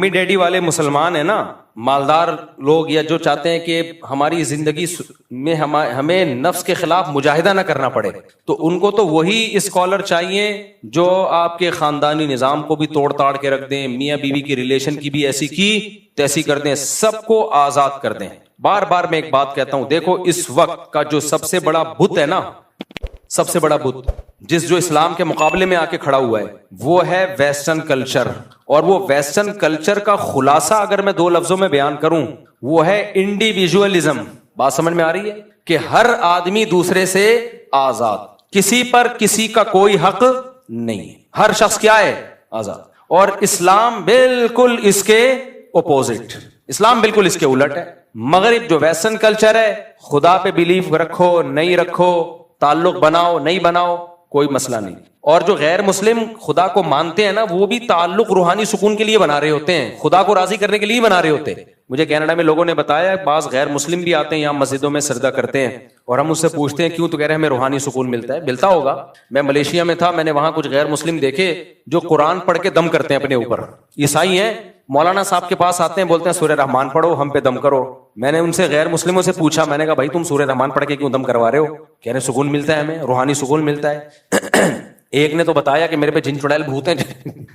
Mummy daddy والے مسلمان ہیں نا، مالدار لوگ، یا جو چاہتے ہیں کہ ہماری زندگی میں ہمیں نفس کے خلاف مجاہدہ نہ کرنا پڑے، تو ان کو تو وہی اسکالر چاہیے جو آپ کے خاندانی نظام کو بھی توڑ تاڑ کے رکھ دیں، میاں بیوی کی ریلیشن کی بھی ایسی کی تیسی کر دیں، سب کو آزاد کر دیں۔ بار بار میں ایک بات کہتا ہوں، دیکھو اس وقت کا جو سب سے بڑا بت ہے نا، سب سے بڑا بت جو اسلام کے مقابلے میں آ کے کھڑا ہوا ہے، وہ ہے ویسٹرن کلچر۔ اور وہ ویسٹرن کلچر کا خلاصہ اگر میں 2 لفظوں میں بیان کروں، وہ ہے انڈیویجولزم۔ بات سمجھ میں آ رہی ہے کہ ہر آدمی دوسرے سے آزاد، کسی پر کسی کا کوئی حق نہیں ہے، ہر شخص کیا ہے؟ آزاد۔ اور اسلام بالکل اس کے اپوزٹ، اسلام بالکل اس کے الٹ ہے۔ مغرب جو ویسٹرن کلچر ہے، خدا پہ بیلیف رکھو نہیں رکھو، تعلق بناؤ نہیں بناؤ، کوئی مسئلہ نہیں۔ اور جو غیر مسلم خدا کو مانتے ہیں نا، وہ بھی تعلق روحانی سکون کے لیے بنا رہے ہوتے ہیں، خدا کو راضی کرنے کے لیے بنا رہے ہوتے ہیں۔ مجھے کینیڈا میں لوگوں نے بتایا، بعض غیر مسلم بھی آتے ہیں یہاں مسجدوں میں سجدہ کرتے ہیں، اور ہم اس سے پوچھتے ہیں کیوں، تو کہہ رہے ہیں ہمیں روحانی سکون ملتا ہے۔ ملتا ہوگا، میں ملیشیا میں تھا، میں نے وہاں کچھ غیر مسلم دیکھے جو قرآن پڑھ کے دم کرتے ہیں اپنے اوپر، عیسائی ہیں، مولانا صاحب کے پاس آتے ہیں، بولتے ہیں سورہ رحمان پڑھو، ہم پہ دم کرو۔ میں نے ان سے غیر مسلموں سے پوچھا، میں نے کہا بھائی تم سورہ رحمان پڑھ کے کیوں دم کروا رہے ہو؟ کہہ رہے سکون ملتا ہے ہمیں، روحانی سکون ملتا ہے۔ ایک نے تو بتایا کہ میرے پہ جن چڑیل بھوت ہیں،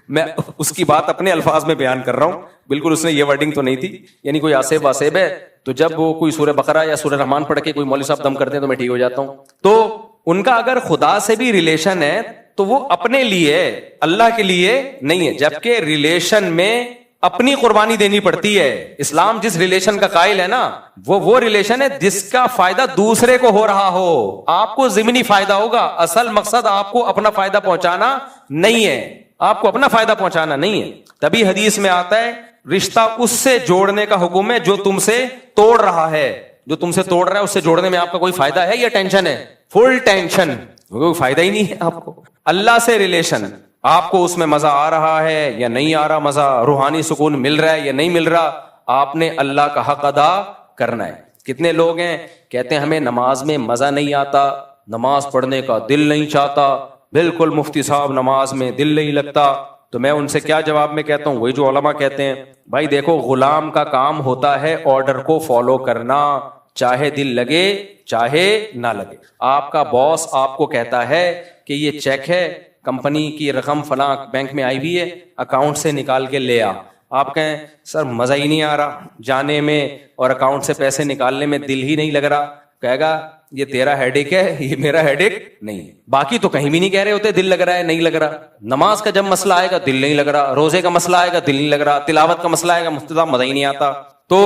میں اس کی بات اپنے الفاظ میں بیان کر رہا ہوں، بالکل اس نے یہ ورڈنگ تو نہیں تھی، یعنی کوئی آسیب واسیب ہے، تو جب وہ کوئی سورہ بقرہ یا سورہ رحمان پڑھ کے کوئی مولوی صاحب دم کرتے ہیں تو میں ٹھیک ہو جاتا ہوں۔ تو ان کا اگر خدا سے بھی ریلیشن ہے تو وہ اپنے لیے، اللہ کے لیے نہیں ہے، جبکہ ریلیشن میں اپنی قربانی دینی پڑتی ہے۔ اسلام جس ریلیشن کا قائل ہے نا، وہ ریلیشن ہے جس کا فائدہ دوسرے کو ہو رہا ہو۔ آپ کو ضمنی فائدہ ہوگا، اصل مقصد آپ کو اپنا فائدہ پہنچانا نہیں ہے، آپ کو اپنا فائدہ پہنچانا نہیں ہے۔ تبھی حدیث میں آتا ہے رشتہ اس سے جوڑنے کا حکم ہے جو تم سے توڑ رہا ہے۔ جو تم سے توڑ رہا ہے اس سے جوڑنے میں آپ کا کوئی فائدہ ہے یا ٹینشن ہے؟ فل ٹینشن، کوئی فائدہ ہی نہیں ہے آپ کو۔ اللہ سے ریلیشن، آپ کو اس میں مزہ آ رہا ہے یا نہیں آ رہا، مزہ روحانی سکون مل رہا ہے یا نہیں مل رہا، آپ نے اللہ کا حق ادا کرنا ہے۔ کتنے لوگ ہیں کہتے ہیں ہمیں نماز میں مزہ نہیں آتا، نماز پڑھنے کا دل نہیں چاہتا، بالکل مفتی صاحب نماز میں دل نہیں لگتا، تو میں ان سے کیا جواب میں کہتا ہوں؟ وہی جو علماء کہتے ہیں، بھائی دیکھو غلام کا کام ہوتا ہے آرڈر کو فالو کرنا، چاہے دل لگے چاہے نہ لگے۔ آپ کا باس آپ کو کہتا ہے کہ یہ چیک ہے، کمپنی کی رقم فلاں بینک میں آئی ہوئی ہے، اکاؤنٹ سے نکال کے لے آ۔ آپ کہیں سر مزہ ہی نہیں آ رہا جانے میں اور اکاؤنٹ سے پیسے نکالنے میں، دل ہی نہیں لگ رہا، کہے گا یہ تیرا ہیڈیک ہے، یہ میرا ہیڈیک نہیں ہے۔ باقی تو کہیں بھی نہیں کہہ رہے ہوتے دل لگ رہا ہے نہیں لگ رہا۔ نماز کا جب مسئلہ آئے گا دل نہیں لگ رہا، روزے کا مسئلہ آئے گا دل نہیں لگ رہا، تلاوت کا مسئلہ آئے گا مفتی صاحب مزہ ہی نہیں آتا۔ تو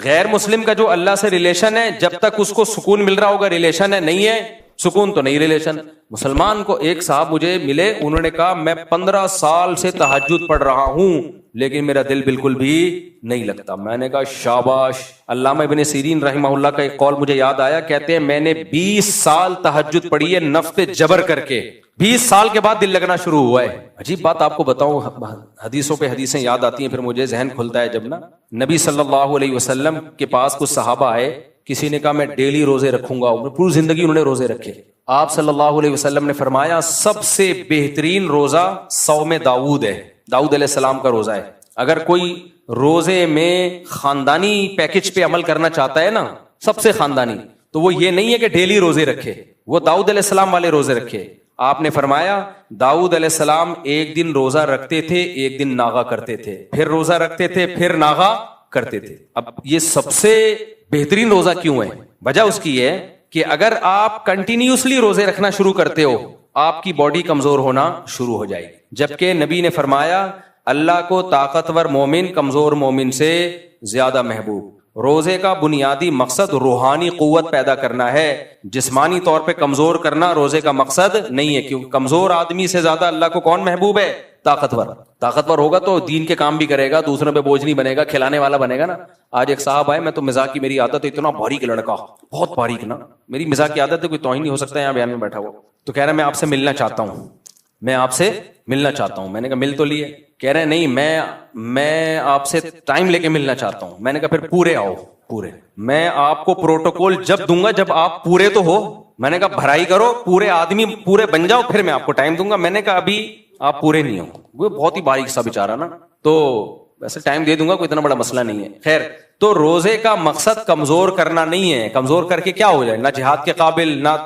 غیر مسلم کا جو اللہ سے ریلیشن ہے، جب تک اس کو سکون مل رہا ہوگا ریلیشن ہے، نہیں ہے سکون تو نہیں ریلیشن۔ مسلمان کو ایک صاحب مجھے ملے، انہوں نے کہا میں 15 سال سے تہجد پڑھ رہا ہوں لیکن میرا دل بالکل بھی نہیں لگتا۔ میں نے کہا شاباش۔ علامہ ابن سیرین رحمہ اللہ کا ایک قول مجھے یاد آیا، کہتے ہیں میں نے 20 سال تہجد پڑھی ہے نفس پہ جبر کر کے، 20 سال کے بعد دل لگنا شروع ہوا ہے۔ عجیب بات آپ کو بتاؤں، حدیثوں پہ حدیثیں یاد آتی ہیں، پھر مجھے ذہن کھلتا ہے جب نا نبی صلی اللہ علیہ وسلم کے پاس کچھ صحابہ آئے، کسی نے کہا میں ڈیلی روزے رکھوں گا، پوری زندگی انہوں نے روزے رکھے۔ آپ صلی اللہ علیہ وسلم نے فرمایا سب سے بہترین روزہ صوم داؤد ہے، داؤد علیہ السلام کا روزہ ہے۔ اگر کوئی روزے میں خاندانی پیکج پہ عمل کرنا چاہتا ہے نا، سب سے خاندانی، تو وہ یہ نہیں ہے کہ ڈیلی روزے رکھے، وہ داؤد علیہ السلام والے روزے رکھے۔ آپ نے فرمایا داؤد علیہ السلام ایک دن روزہ رکھتے تھے، ایک دن ناغا کرتے تھے، پھر روزہ رکھتے تھے، پھر ناغا کرتے تھے۔ اب یہ سب سے بہترین روزہ کیوں ہے؟ وجہ اس کی ہے کہ اگر آپ کنٹینیوسلی روزے رکھنا شروع کرتے ہو، آپ کی باڈی کمزور ہونا شروع ہو جائے گی، جبکہ نبی نے فرمایا اللہ کو طاقتور مومن کمزور مومن سے زیادہ محبوب۔ روزے کا بنیادی مقصد روحانی قوت پیدا کرنا ہے، جسمانی طور پہ کمزور کرنا روزے کا مقصد نہیں ہے، کیونکہ کمزور آدمی سے زیادہ اللہ کو کون محبوب ہے؟ طاقتور ہوگا تو دین کے کام بھی کرے گا، دوسروں پہ بوجھ نہیں بنے گا، کھلانے والا بنے گا نا۔ آج ایک صاحب آئے، میں تو مزاح کی میری عادت ہے، اتنا باریک لڑکا، بہت باریک نا، میری مزاح کی عادت ہے، کوئی توہین نہیں ہو سکتا یہاں بیان میں بیٹھا ہوا، تو کہہ رہا ہے میں آپ سے ملنا چاہتا ہوں، میں آپ سے ملنا چاہتا ہوں۔ میں نے کہا مل تو لیے، کہہ رہے نہیں میں آپ سے ٹائم لے کے ملنا چاہتا ہوں۔ میں نے کہا پھر پورے آؤ، پورے، میں آپ کو پروٹوکول جب دوں گا جب آپ پورے تو ہو۔ میں نے کہا بھرائی کرو، پورے آدمی پورے بن جاؤ، پھر میں آپ کو ٹائم دوں گا۔ میں نے کہا ابھی آپ پورے نہیں ہو۔ وہ بہت ہی باریک سا بیچارہ نا، تو ویسے ٹائم دے دوں گا, کوئی اتنا بڑا مسئلہ نہیں ہے. خیر, تو روزے کا مقصد کمزور کرنا نہیں ہے. کمزور کر کے کیا ہو جائے, نہ جہاد کے قابل نہ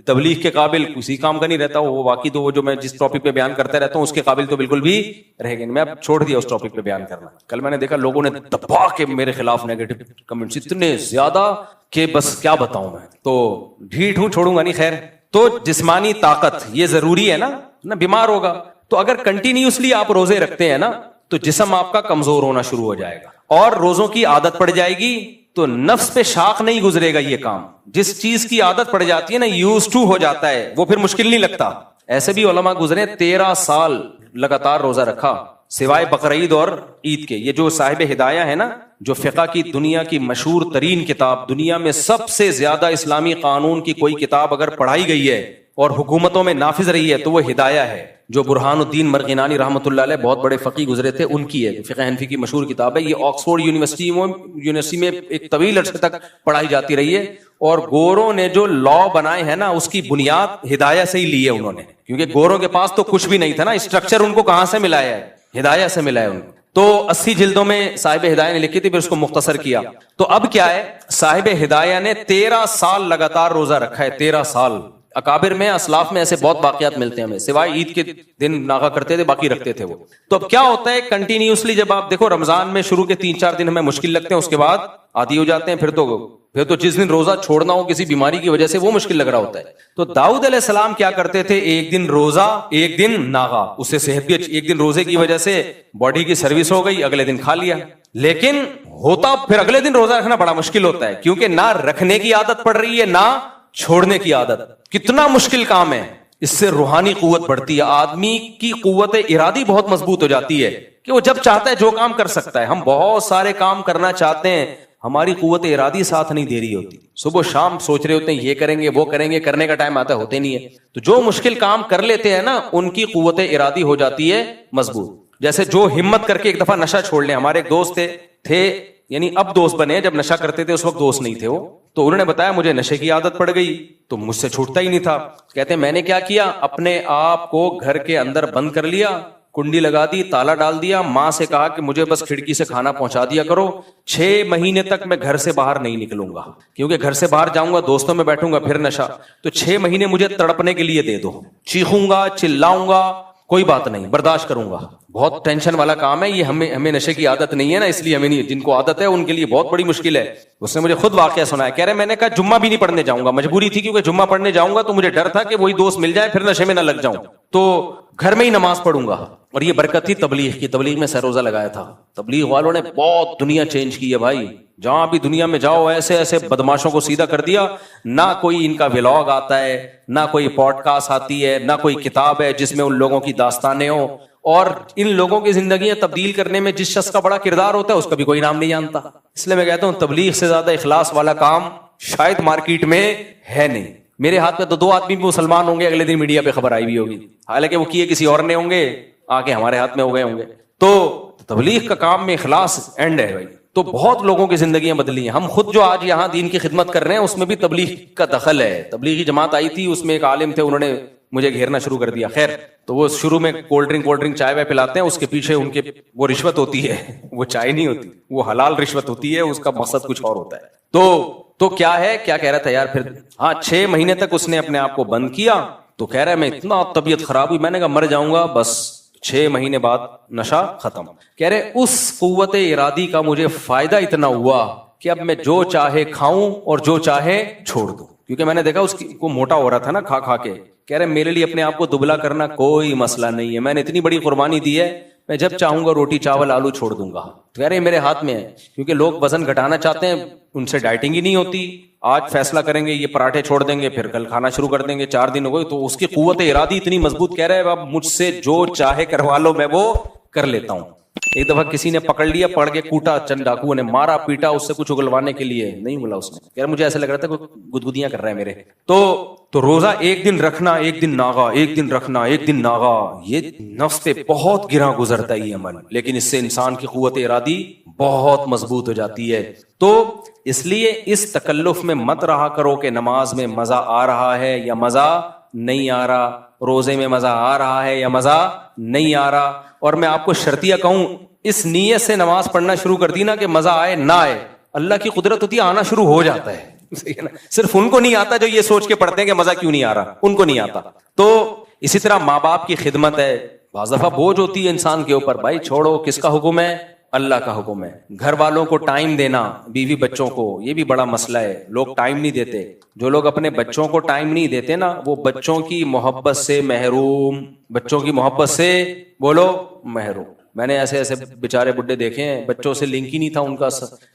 تبلیغ کے قابل, کسی کام کا نہیں رہتا وہ. باقی تو وہ جو میں جس ٹاپک پہ بیان کرتا رہتا ہوں اس کے قابل تو بالکل بھی رہے گا. میں اب چھوڑ دیا اس ٹاپک پہ بیان کرنا. کل میں نے دیکھا لوگوں نے دبا کے میرے خلاف نیگیٹو کمنٹس اتنے زیادہ کہ بس کیا بتاؤں میں, تو ڈھیٹ ہوں, چھوڑوں گا نہیں. خیر, تو جسمانی طاقت یہ ضروری ہے نا بیمار ہوگا تو اگر کنٹینیوسلی آپ روزے رکھتے ہیں نا تو جسم آپ کا کمزور ہونا شروع ہو جائے گا اور روزوں کی عادت پڑ جائے گی تو نفس پہ شاق نہیں گزرے گا. یہ کام جس چیز کی عادت پڑ جاتی ہے نا, یوز ٹو ہو جاتا ہے, وہ پھر مشکل نہیں لگتا. ایسے بھی علماء گزرے 13 سال لگاتار روزہ رکھا سوائے بقرعید اور عید کے. یہ جو صاحب ہدایہ ہے نا, جو فقہ کی دنیا کی مشہور ترین کتاب, دنیا میں سب سے زیادہ اسلامی قانون کی کوئی کتاب اگر پڑھائی گئی ہے اور حکومتوں میں نافذ رہی ہے تو وہ ہدایہ ہے, جو برہان الدین مرغینانی رحمۃ اللہ علیہ بہت بڑے فقی گزرے تھے, ان کی ہے. فقہ حنفی کی مشہور کتاب ہے. یہ آکسفورڈ یونیورسٹی میں ایک طویل عرصے تک پڑھائی جاتی رہی ہے. اور گوروں نے جو لا بنائے ہیں نا اس کی بنیاد ہدایہ سے ہی لی ہے انہوں نے, کیونکہ گوروں کے پاس تو کچھ بھی نہیں تھا نا, اسٹرکچر ان کو کہاں سے ملا ہے, ہدایہ سے ملا ہے ان کو. تو 80 جلدوں میں صاحب ہدایہ نے لکھی تھی, پھر اس کو مختصر کیا. تو اب کیا ہے, صاحب ہدایہ نے 13 سال لگاتار روزہ رکھا ہے. 13 سال. اکابر میں اسلاف میں ایسے بہت واقعات ملتے ہیں ہمیں, سوائے عید کے دن ناغا کرتے تھے, باقی رکھتے تھے وہ. تو اب کیا ہوتا ہے کنٹینیوسلی, جب آپ دیکھو رمضان میں شروع کے 3-4 دن ہمیں مشکل لگتے ہیں, اس کے بعد عادی ہو جاتے ہیں, پھر تو جس دن روزہ چھوڑنا ہو کسی بیماری کی وجہ سے وہ مشکل لگ رہا ہوتا ہے. تو داؤد علیہ السلام کیا کرتے تھے, ایک دن روزہ ایک دن ناغا, اس سے صحت بھی اچھی. ایک دن روزے کی وجہ سے باڈی کی سروس ہو گئی, اگلے دن کھا لیا. لیکن ہوتا پھر اگلے دن روزہ رکھنا بڑا مشکل ہوتا ہے, کیونکہ نہ رکھنے کی عادت پڑ رہی ہے نہ چھوڑنے کی عادت. کتنا مشکل کام ہے. اس سے روحانی قوت بڑھتی ہے, آدمی کی قوت ارادی بہت مضبوط ہو جاتی ہے کہ وہ جب چاہتا ہے جو کام کر سکتا ہے. ہم بہت سارے کام کرنا چاہتے ہیں, ہماری قوت ارادی ساتھ نہیں دے رہی ہوتی. صبح شام سوچ رہے ہوتے ہیں یہ کریں گے وہ کریں گے, کرنے کا ٹائم آتا ہوتے نہیں ہے. تو جو مشکل کام کر لیتے ہیں نا ان کی قوت ارادی ہو جاتی ہے مضبوط. جیسے جو ہمت کر کے ایک دفعہ نشہ چھوڑ لیں. ہمارے ایک دوست تھے یعنی اب دوست بنے, جب نشہ کرتے تھے اس وقت دوست نہیں تھے وہ. تو انہوں نے بتایا مجھے نشے کی عادت پڑ گئی تو مجھ سے چھوٹتا ہی نہیں تھا. کہتے ہیں میں نے کیا کیا, اپنے آپ کو گھر کے اندر بند کر لیا, کنڈی لگا دی, تالا ڈال دیا, ماں سے کہا کہ مجھے بس کھڑکی سے کھانا پہنچا دیا کرو. 6 مہینے تک میں گھر سے باہر نہیں نکلوں گا, کیونکہ گھر سے باہر جاؤں گا دوستوں میں بیٹھوں گا پھر نشہ. تو 6 مہینے مجھے تڑپنے کے لیے دے دو, چیخوں گا چلاؤں گا کوئی بات نہیں, برداشت کروں گا. بہت ٹینشن والا کام ہے یہ, ہمیں نشے کی عادت نہیں ہے نا, اس لیے ہمیں نہیں. جن کو عادت ہے ان کے لیے بہت بڑی مشکل ہے. اس نے مجھے خود واقعہ سنایا, کہہ رہے میں نے کہا جمعہ بھی نہیں پڑھنے جاؤں گا, مجبوری تھی کیونکہ جمعہ پڑھنے جاؤں گا تو مجھے ڈر تھا کہ وہی دوست مل جائے پھر نشے میں نہ لگ جاؤں, تو گھر میں ہی نماز پڑھوں گا. اور یہ برکت تھی تبلیغ کی, تبلیغ میں سروزہ لگایا تھا. تبلیغ والوں نے بہت دنیا چینج کی ہے بھائی, جہاں بھی دنیا میں جاؤ ایسے ایسے بدماشوں کو سیدھا کر دیا. نہ کوئی ان کا ولاگ آتا ہے, نہ کوئی پوڈ کاسٹ آتی ہے, نہ کوئی کتاب ہے جس میں ان لوگوں کی داستانیں ہوں. اور ان لوگوں کی زندگیاں تبدیل کرنے میں جس شخص کا بڑا کردار ہوتا ہے اس کا بھی کوئی نام نہیں جانتا. اس لیے میں کہتا ہوں تبلیغ سے زیادہ اخلاص والا کام شاید مارکیٹ میں ہے نہیں. میرے ہاتھ میں تو 2 آدمی بھی مسلمان ہوں گے, اگلے دن میڈیا پہ خبر آئی بھی ہوگی, حالانکہ وہ کیے کسی اور نے ہوں گے, آ کے ہمارے ہاتھ میں ہو گئے ہوں گے. تو تبلیغ کا کام میں اخلاص اینڈ ہے بھائی. تو بہت لوگوں کی زندگیاں بدلی ہیں. ہم خود جو آج یہاں دین کی خدمت کر رہے ہیں اس میں بھی تبلیغ کا دخل ہے. تبلیغی جماعت آئی تھی, اس میں ایک عالم تھے, انہوں نے مجھے گھیرنا شروع کر دیا. خیر, تو وہ شروع میں کولڈ ڈرنک چائے وائے پلاتے ہیں, اس کے پیچھے ان کے وہ رشوت ہوتی ہے, وہ چائے نہیں ہوتی, وہ حلال رشوت ہوتی ہے, اس کا مقصد کچھ اور ہوتا ہے. تو کیا ہے, کیا کہہ رہا تھا یار, پھر ہاں 6 مہینے تک اس نے اپنے آپ کو بند کیا. تو کہہ رہا ہے میں اتنا طبیعت خراب ہوئی, میں نے کہا مر جاؤں گا, بس 6 مہینے بعد نشہ ختم. کہہ رہے اس قوت ارادی کا مجھے فائدہ اتنا ہوا کہ اب میں جو چاہے کھاؤں اور جو چاہے چھوڑ دوں, کیونکہ میں نے دیکھا اس کو موٹا ہو رہا تھا نا کھا کھا کے. کہہ رہے میرے لیے اپنے آپ کو دبلا کرنا کوئی مسئلہ نہیں ہے, میں نے اتنی بڑی قربانی دی ہے, میں جب چاہوں گا روٹی چاول آلو چھوڑ دوں گا. تو کہہ رہے میرے ہاتھ میں ہے, کیونکہ لوگ وزن گھٹانا چاہتے ہیں, ان سے ڈائٹنگ ہی نہیں ہوتی. آج فیصلہ کریں گے یہ پراٹھے چھوڑ دیں گے, پھر کل کھانا شروع کر دیں گے, 4 دن ہو گئے, تو اس کی قوت ارادی اتنی مضبوط. کہہ رہے اب مجھ سے جو چاہے کروا لو, میں وہ کر لیتا ہوں. ایک دفعہ کسی نے پکڑ لیا, پڑھ کے کوٹا, چند ڈاکوؤں نے مارا پیٹا, اس سے کچھ اگلوانے کے لیے نہیں ملا اس نے. کہہ رہا مجھے ایسا لگ رہا تھا کوئی گدگدیاں کر رہا ہے میرے. تو روزہ ایک دن رکھنا ایک دن ناغا, ایک دن رکھنا ایک دن ناغا, یہ نفس پہ بہت گراں گزرتا ہے یہ عمل, لیکن اس سے انسان کی قوت ارادی بہت مضبوط ہو جاتی ہے. تو اس لیے اس تکلف میں مت رہا کرو کہ نماز میں مزہ آ رہا ہے یا مزہ نہیں آ رہا, روزے میں مزہ آ رہا ہے یا مزہ نہیں آ رہا. اور میں آپ کو شرطیہ کہوں, اس نیت سے نماز پڑھنا شروع کر دی نا کہ مزہ آئے نہ آئے, اللہ کی قدرت ہوتی ہے, آنا شروع ہو جاتا ہے. صرف ان کو نہیں آتا جو یہ سوچ کے پڑھتے ہیں کہ مزہ کیوں نہیں آ رہا, ان کو نہیں آتا. تو اسی طرح ماں باپ کی خدمت ہے, بعض دفعہ بوجھ ہوتی ہے انسان کے اوپر, بھائی چھوڑو, کس کا حکم ہے؟ اللہ کا حکم ہے. گھر والوں کو ٹائم دینا, بیوی بچوں کو, یہ بھی بڑا مسئلہ ہے. لوگ ٹائم نہیں دیتے. جو لوگ اپنے بچوں کو ٹائم نہیں دیتے نا, وہ بچوں کی محبت سے محروم, بچوں کی محبت سے بولو محروم. میں نے ایسے ایسے بیچارے بڈھے دیکھے ہیں, بچوں سے لنک ہی نہیں تھا ان کا.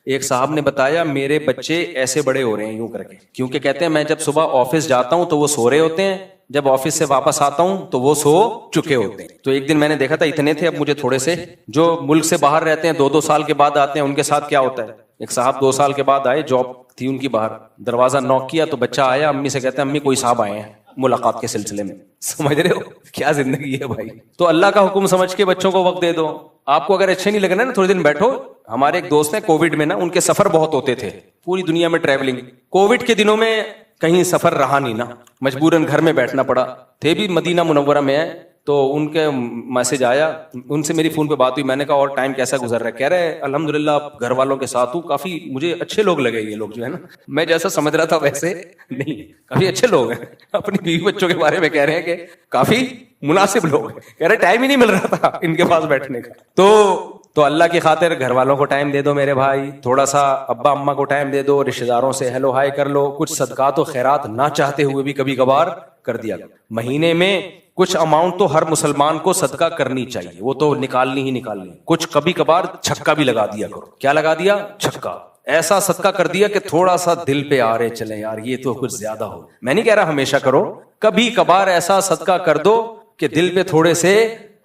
ایک صاحب نے بتایا میرے بچے ایسے بڑے ہو رہے ہیں یوں کر کے, کیونکہ کہتے ہیں میں جب صبح آفس جاتا ہوں تو وہ سو رہے ہوتے ہیں, جب آفس سے واپس آتا ہوں تو وہ سو چکے ہوتے ہیں. تو ایک دن میں نے دیکھا تھا اتنے تھے, اب مجھے تھوڑے سے جو ملک سے باہر رہتے ہیں 2-2 سال کے بعد آتے ہیں, ان کے ساتھ کیا ہوتا ہے. ایک صاحب 2 سال کے بعد آئے, جاب تھی ان کی باہر, دروازہ نوک کیا تو بچہ آیا, امی سے کہتے ہیں امی کوئی صاحب آئے ہیں ملاقات کے سلسلے میں. سمجھ رہے ہو کیا زندگی ہے بھائی. تو اللہ کا حکم سمجھ کے بچوں کو وقت دے دو. آپ کو اگر اچھے نہیں لگنا نا, تھوڑے دن بیٹھو. ہمارے ایک دوست ہیں کووڈ میں نا, ان کے سفر بہت ہوتے تھے پوری دنیا میں ٹریولنگ. کووڈ کے دنوں میں کہیں سفر رہا نہیں نا, مجبوراً گھر میں بیٹھنا پڑا. تھے بھی مدینہ منورہ میں ہیں, تو ان کے میسج آیا, ان سے میری فون پہ بات ہوئی. میں نے کہا اور ٹائم کیسا گزر رہا ہے؟ کہہ رہے الحمدللہ گھر والوں کے ساتھ ہوں, کافی مجھے اچھے لوگ لگے یہ لوگ, جو ہے نا میں جیسا سمجھ رہا تھا ویسے نہیں, کافی اچھے لوگ ہیں. اپنی بیوی بچوں کے بارے میں کہہ رہے ہیں کہ کافی مناسب لوگ ہیں. کہہ رہے ٹائم ہی نہیں مل رہا تھا ان کے پاس بیٹھنے کا. تو اللہ کی خاطر گھر والوں کو ٹائم دے دو میرے بھائی, تھوڑا سا ابا اماں کو ٹائم دے دو, رشتہ داروں سے ہیلو ہائی کر لو, کچھ صدقات و خیرات نہ چاہتے ہوئے بھی کبھی کبھار کر دیا. مہینے میں کچھ اماؤنٹ تو ہر مسلمان کو صدقہ کرنی چاہیے, وہ تو نکالنی ہی نکالنی. کچھ کبھی کبھار چھکا بھی لگا دیا کرو. کیا لگا دیا؟ چھکا. ایسا صدقہ کر دیا کہ تھوڑا سا دل پہ آ رہے چلے یار یہ تو کچھ زیادہ ہو. میں نہیں کہہ رہا ہمیشہ کرو, کبھی کبھار ایسا صدقہ کر دو کہ دل پہ تھوڑے سے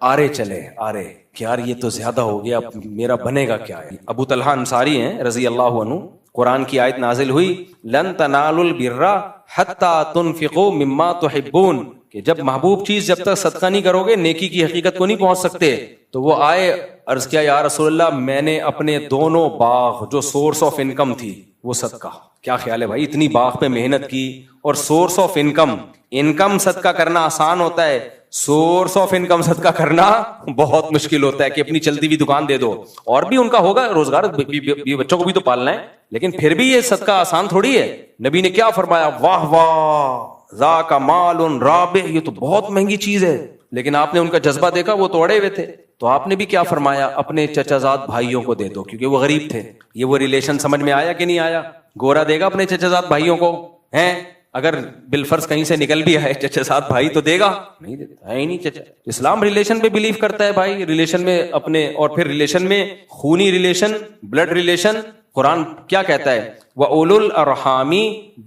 آرے چلے, آرے کہ یار یہ تو زیادہ ہو گیا, میرا بنے گا کیا ہے. ابو طلحہ انصاری ہیں رضی اللہ عنہ, قرآن کی آیت نازل ہوئی لن تنالوا البر حتی تنفقوا مما تحبون, کہ جب محبوب چیز جب تک صدقہ نہیں کرو گے نیکی کی حقیقت کو نہیں پہنچ سکتے. تو وہ آئے, عرض کیا یا رسول اللہ میں نے اپنے دونوں باغ جو سورس آف انکم تھی وہ صدقہ. کیا خیال ہے بھائی, اتنی باغ پہ محنت کی اور سورس آف انکم صدقہ کرنا آسان ہوتا ہے, سورس آف انکم صدقہ کرنا بہت مشکل ہوتا ہے. کہ اپنی چلتی ہوئی دکان دے دو, اور بھی ان کا ہوگا روزگار, بچوں کو بھی تو پالنا ہے, لیکن پھر بھی یہ صدقہ آسان تھوڑی ہے. نبی نے کیا فرمایا, واہ واہ ذاک مال رابح, یہ تو بہت مہنگی چیز ہے. لیکن آپ نے ان کا جذبہ دیکھا, وہ تو اڑے ہوئے تھے. تو آپ نے بھی کیا فرمایا, اپنے چچا زاد بھائیوں کو دے دو, کیونکہ وہ غریب تھے. یہ وہ ریلیشن سمجھ میں آیا کہ نہیں آیا؟ گورا دے گا اپنے چچا زاد بھائیوں کو ہیں, اگر بالفرض کہیں سے نکل بھی آئے چچا زاد بھائی تو دے گا نہیں, دیتا ہے ہی نہیں چچا. اسلام ریلیشن پہ بلیو کرتا ہے بھائی, ریلیشن میں اپنے, اور پھر ریلیشن میں خونی ریلیشن, بلڈ ریلیشن. قرآن کیا کہتا ہے, وَأُولُو الْأَرْحَامِ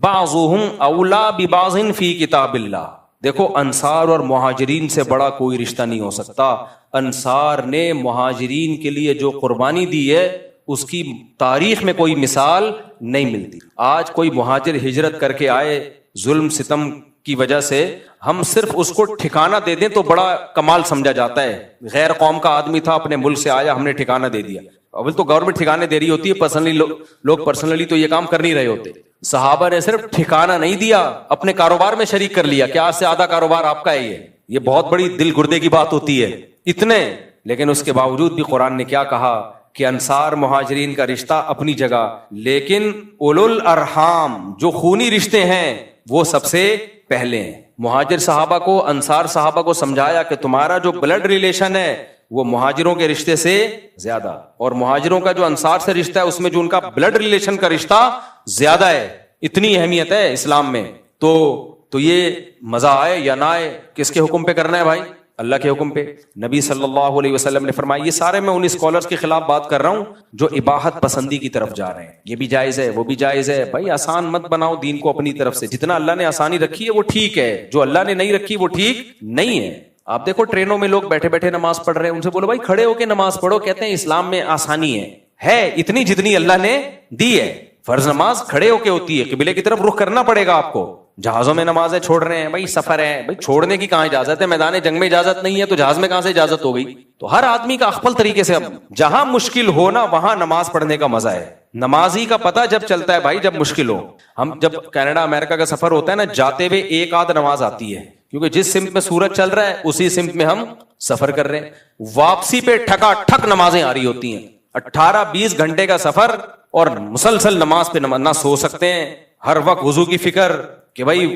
بَعْضُهُمْ أَوْلَىٰ بِبَعْضٍ فِي كِتَابِ اللَّهِ. دیکھو انصار اور مہاجرین سے بڑا کوئی رشتہ نہیں ہو سکتا. انصار نے مہاجرین کے لیے جو قربانی دی ہے اس کی تاریخ میں کوئی مثال نہیں ملتی. آج کوئی مہاجر ہجرت کر کے آئے ظلم ستم کی وجہ سے, ہم صرف اس کو ٹھکانہ دے دیں تو بڑا کمال سمجھا جاتا ہے. غیر قوم کا آدمی تھا, اپنے ملک سے آیا, ہم نے ٹھکانہ دے دیا. اول تو گورنمنٹ ٹھکانے دے رہی ہوتی ہے, پرسنلی لوگ پرسنلی تو یہ کام کر نہیں رہے ہوتے. صحابہ نے صرف ٹھکانہ نہیں دیا, اپنے کاروبار میں شریک کر لیا. کیا آج سے آدھا کاروبار آپ کا ہے, یہ بہت بڑی دل گردے کی بات ہوتی ہے اتنے. لیکن اس کے باوجود بھی قرآن نے کیا کہا کہ انصار مہاجرین کا رشتہ اپنی جگہ, لیکن اولو الارحام جو خونی رشتے ہیں وہ سب سے پہلے ہیں. مہاجر صحابہ کو, انصار صحابہ کو سمجھایا کہ تمہارا جو بلڈ ریلیشن ہے وہ مہاجروں کے رشتے سے زیادہ, اور مہاجروں کا جو انصار سے رشتہ ہے اس میں جو ان کا بلڈ ریلیشن کا رشتہ زیادہ ہے. اتنی اہمیت ہے اسلام میں. تو یہ مزہ آئے یا نہ آئے, کس کے حکم پہ کرنا ہے بھائی؟ اللہ کے حکم پہ. نبی صلی اللہ علیہ وسلم نے فرمایا, یہ سارے میں ان اسکالرز کے خلاف بات کر رہا ہوں جو اباحت پسندی کی طرف جا رہے ہیں. یہ بھی جائز ہے, وہ بھی جائز ہے. بھائی آسان مت بناؤ دین کو اپنی طرف سے. جتنا اللہ نے آسانی رکھی ہے وہ ٹھیک ہے, جو اللہ نے نہیں رکھی وہ ٹھیک نہیں ہے. آپ دیکھو ٹرینوں میں لوگ بیٹھے بیٹھے نماز پڑھ رہے ہیں, ان سے بولو بھائی کھڑے ہو کے نماز پڑھو. کہتے ہیں اسلام میں آسانی ہے اتنی جتنی اللہ نے دی ہے. فرض نماز کھڑے ہو کے ہوتی ہے, قبلے کی طرف رخ کرنا پڑے گا آپ کو. جہازوں میں نمازیں چھوڑ رہے ہیں, بھائی سفر ہے, بھائی چھوڑنے کی کہاں اجازت ہے؟ میدان جنگ میں اجازت نہیں ہے تو جہاز میں کہاں سے اجازت ہو گئی؟ تو ہر آدمی کا اخپل طریقے سے, اب جہاں مشکل ہو نا وہاں نماز پڑھنے کا مزہ ہے. نمازی کا پتہ جب چلتا ہے بھائی جب مشکل ہو. ہم جب کینیڈا امریکہ کا سفر ہوتا ہے نا, جاتے ہوئے ایک آدھ نماز آتی ہے, کیونکہ جس سمت میں سورج چل رہا ہے اسی سمت میں ہم سفر کر رہے ہیں. واپسی پہ ٹھکا ٹھک نمازیں آ رہی ہوتی ہیں, 18-20 گھنٹے کا سفر اور مسلسل نماز پہ نہ سو سکتے ہیں, ہر وقت وضو کی فکر کہ بھائی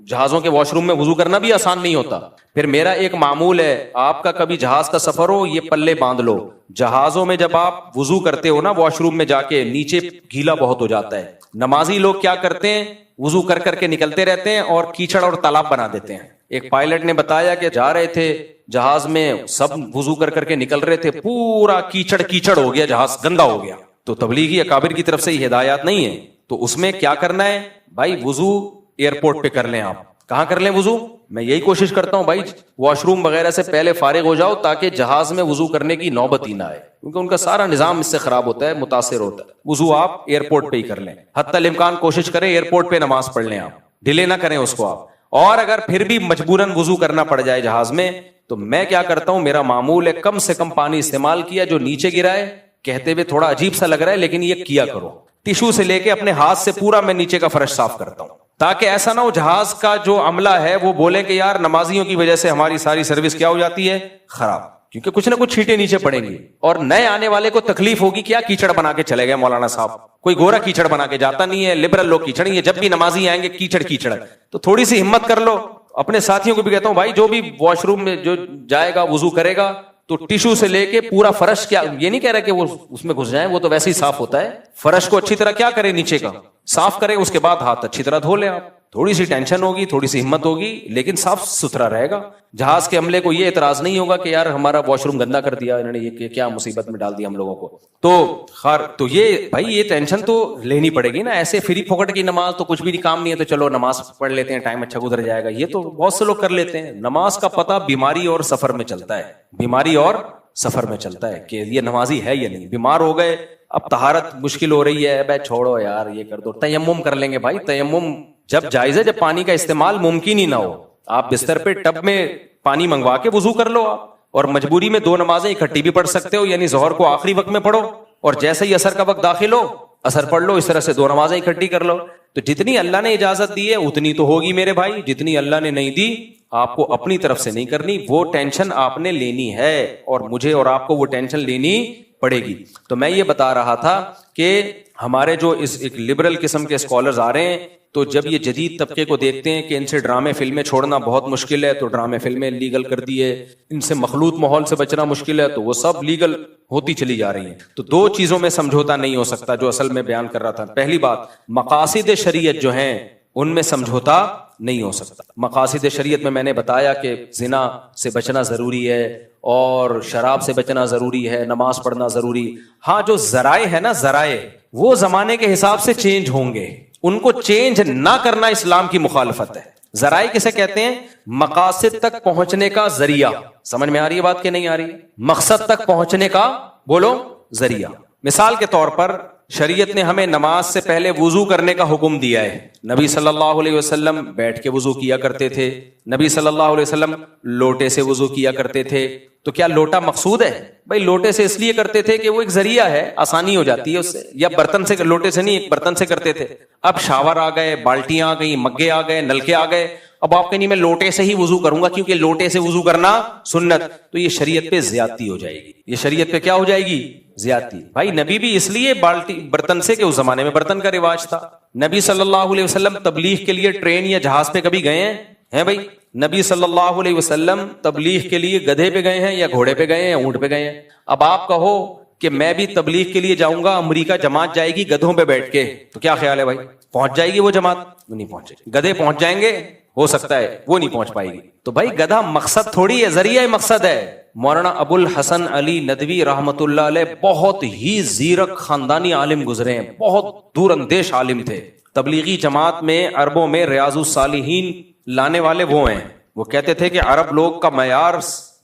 جہازوں کے واش روم میں وضو کرنا بھی آسان نہیں ہوتا. پھر میرا ایک معمول ہے, آپ کا کبھی جہاز کا سفر ہو یہ پلے باندھ لو, جہازوں میں جب آپ وضو کرتے ہو نا واش روم میں جا کے, نیچے گیلا بہت ہو جاتا ہے. نمازی لوگ کیا کرتے ہیں, وضو کر کر کے نکلتے رہتے ہیں اور کیچڑ اور تالاب بنا دیتے ہیں. ایک پائلٹ نے بتایا کہ جا رہے تھے جہاز میں, سب وضو کر کر کے نکل رہے تھے, پورا کیچڑ ہو گیا, جہاز گندا ہو گیا. تو تبلیغی اکابر کی طرف سے یہ ہدایات نہیں ہے. تو اس میں کیا کرنا ہے بھائی, وضو ایئرپورٹ پہ کر لیں. آپ کہاں کر لیں وضو؟ میں یہی کوشش کرتا ہوں بھائی واش روم وغیرہ سے پہلے فارغ ہو جاؤ تاکہ جہاز میں وضو کرنے کی نوبت ہی نہ آئے, کیونکہ ان کا سارا نظام اس سے خراب ہوتا ہے, متاثر ہوتا ہے. وضو آپ ایئرپورٹ پہ ہی کر لیں, حتی الامکان کوشش کریں ایئرپورٹ پہ نماز پڑھ لیں, آپ ڈیلے نہ کریں اس کو آپ. اور اگر پھر بھی مجبوراً وضو کرنا پڑ جائے جہاز میں, تو میں کیا کرتا ہوں, میرا معمول ہے کم سے کم پانی استعمال کیا, جو نیچے گرا ہے کہتے ہوئے تھوڑا عجیب سا لگ رہا ہے لیکن یہ کیا کرو, ٹیشو سے لے کے اپنے ہاتھ سے پورا میں نیچے کا فرش صاف کرتا ہوں, تاکہ ایسا نہ ہو جہاز کا جو عملہ ہے وہ بولے کہ یار نمازیوں کی وجہ سے ہماری ساری سروس کیا ہو جاتی ہے, خراب. کیونکہ کچھ نہ کچھ چھینٹیں نیچے پڑیں گی اور نئے آنے والے کو تکلیف ہوگی, کیا کیچڑ بنا کے چلے گئے مولانا صاحب. کوئی گورا کیچڑ بنا کے جاتا نہیں ہے, لبرل لوگ کیچڑ ہی ہے, جب بھی نمازی آئیں گے کیچڑ. تو تھوڑی سی ہمت کر لو. اپنے ساتھیوں کو بھی کہتا ہوں بھائی جو بھی واش روم میں جو جائے گا وضو کرے گا تو ٹیشو سے لے کے پورا فرش, کیا یہ نہیں کہہ رہا کہ وہ اس میں گھس جائیں, وہ تو ویسے ہی صاف ہوتا ہے, فرش کو اچھی طرح کیا کرے, نیچے کا صاف کرے, اس کے بعد ہاتھ اچھی طرح دھو لیں آپ. تھوڑی سی ٹینشن ہوگی, تھوڑی سی ہمت ہوگی, لیکن صاف ستھرا رہے گا. جہاز کے عملے کو یہ اعتراض نہیں ہوگا کہ یار ہمارا واش روم گندا کر دیا انہوں نے, یہ کیا مصیبت میں ڈال دیا ہم لوگوں کو. تو یہ بھائی یہ ٹینشن تو لینی پڑے گی نا. ایسے فری پھوکٹ کی نماز تو کچھ بھی کام نہیں ہے, تو چلو نماز پڑھ لیتے ہیں, ٹائم اچھا گزر جائے گا, یہ تو بہت سے لوگ کر لیتے ہیں. نماز کا پتہ بیماری اور سفر میں چلتا ہے, بیماری اور سفر میں چلتا ہے کہ یہ نمازی ہے یا نہیں. بیمار ہو گئے, اب طہارت مشکل ہو رہی ہے, بھائی چھوڑو یار یہ کر دو, تیمم کر لیں گے. بھائی تیمم جب جائز ہے, جب پانی کا استعمال ممکن ہی نہ ہو, آپ بستر پہ ٹب میں پانی منگوا کے وضو کر لو آپ, اور مجبوری میں 2 نمازیں اکٹھی بھی پڑھ سکتے ہو, یعنی ظہر کو آخری وقت میں پڑھو اور جیسے ہی عصر کا وقت داخل ہو عصر پڑھ لو, اس طرح سے 2 نمازیں اکٹھی کر لو. تو جتنی اللہ نے اجازت دی ہے اتنی تو ہوگی میرے بھائی, جتنی اللہ نے نہیں دی آپ کو اپنی طرف سے نہیں کرنی. وہ ٹینشن آپ نے لینی ہے اور مجھے اور آپ کو وہ ٹینشن لینی پڑے گی. تو میں یہ بتا رہا تھا کہ ہمارے جو اس ایک لبرل قسم کے اسکالرز آ رہے ہیں, تو جب یہ جدید طبقے کو دیکھتے ہیں کہ ان سے ڈرامے فلمیں چھوڑنا بہت مشکل ہے, تو ڈرامے فلمیں لیگل کر دیے, ان سے مخلوط ماحول سے بچنا مشکل ہے, تو وہ سب لیگل ہوتی چلی جا رہی ہیں. تو 2 چیزوں میں سمجھوتا نہیں ہو سکتا جو اصل میں بیان کر رہا تھا. پہلی بات, مقاصد شریعت جو ہیں ان میں سمجھوتا نہیں ہو سکتا. مقاصد شریعت میں نے بتایا کہ زنا سے بچنا ضروری ہے اور شراب سے بچنا ضروری ہے, نماز پڑھنا ضروری. ہاں جو ذرائع ہے نا, ذرائع وہ زمانے کے حساب سے چینج ہوں گے, ان کو چینج نہ کرنا اسلام کی مخالفت ہے. ذرائع کسے کہتے ہیں؟ مقاصد تک پہنچنے کا ذریعہ. سمجھ میں آ رہی ہے بات کہ نہیں آ رہی؟ مقصد تک پہنچنے کا بولو ذریعہ. مثال کے طور پر شریعت نے ہمیں نماز سے پہلے وضو کرنے کا حکم دیا ہے. نبی صلی اللہ علیہ وسلم بیٹھ کے وضو کیا کرتے تھے, نبی صلی اللہ علیہ وسلم لوٹے سے وضو کیا کرتے تھے. تو کیا لوٹا مقصود ہے؟ بھائی لوٹے سے اس لیے کرتے تھے کہ وہ ایک ذریعہ ہے, آسانی ہو جاتی ہے اس سے, یا برتن سے, لوٹے سے نہیں ایک برتن سے کرتے تھے. اب شاور آ گئے, بالٹیاں آ گئی, مگے آ گئے, نلکے آ گئے, اب آپ کہیں میں لوٹے سے ہی وضو کروں گا کیونکہ لوٹے سے وضو کرنا سنت, تو یہ شریعت پہ زیادتی ہو جائے گی. یہ شریعت پہ کیا ہو جائے گی؟ زیادتی. بھائی نبی بھی اس لیے بالٹی برتن سے کہ اس زمانے میں برتن کا رواج تھا. نبی صلی اللہ علیہ وسلم تبلیغ کے لیے ٹرین یا جہاز پہ کبھی گئے ہیں بھائی؟ نبی صلی اللہ علیہ وسلم تبلیغ کے لیے گدھے پہ گئے ہیں یا گھوڑے پہ گئے ہیں, اونٹ پہ گئے ہیں. اب آپ کہو کہ میں بھی تبلیغ کے لیے جاؤں گا, امریکہ جماعت جائے گی گدھوں پہ بیٹھ کے, تو کیا خیال ہے بھائی پہنچ جائے گی وہ جماعت؟ نہیں پہنچے گی. گدھے پہنچ جائیں گے, ہو سکتا ہے, وہ نہیں پہنچ پائے گی. تو بھائی گدھا مقصد تھوڑی ہے, ذریعہ مقصد ہے. مولانا ابو الحسن علی ندوی رحمت اللہ علیہ بہت ہی زیرک خاندانی عالم گزرے ہیں, بہت دور اندیش عالم تھے. تبلیغی جماعت میں عربوں میں ریاض الصالحین لانے والے وہ ہیں. وہ کہتے تھے کہ عرب لوگ کا معیار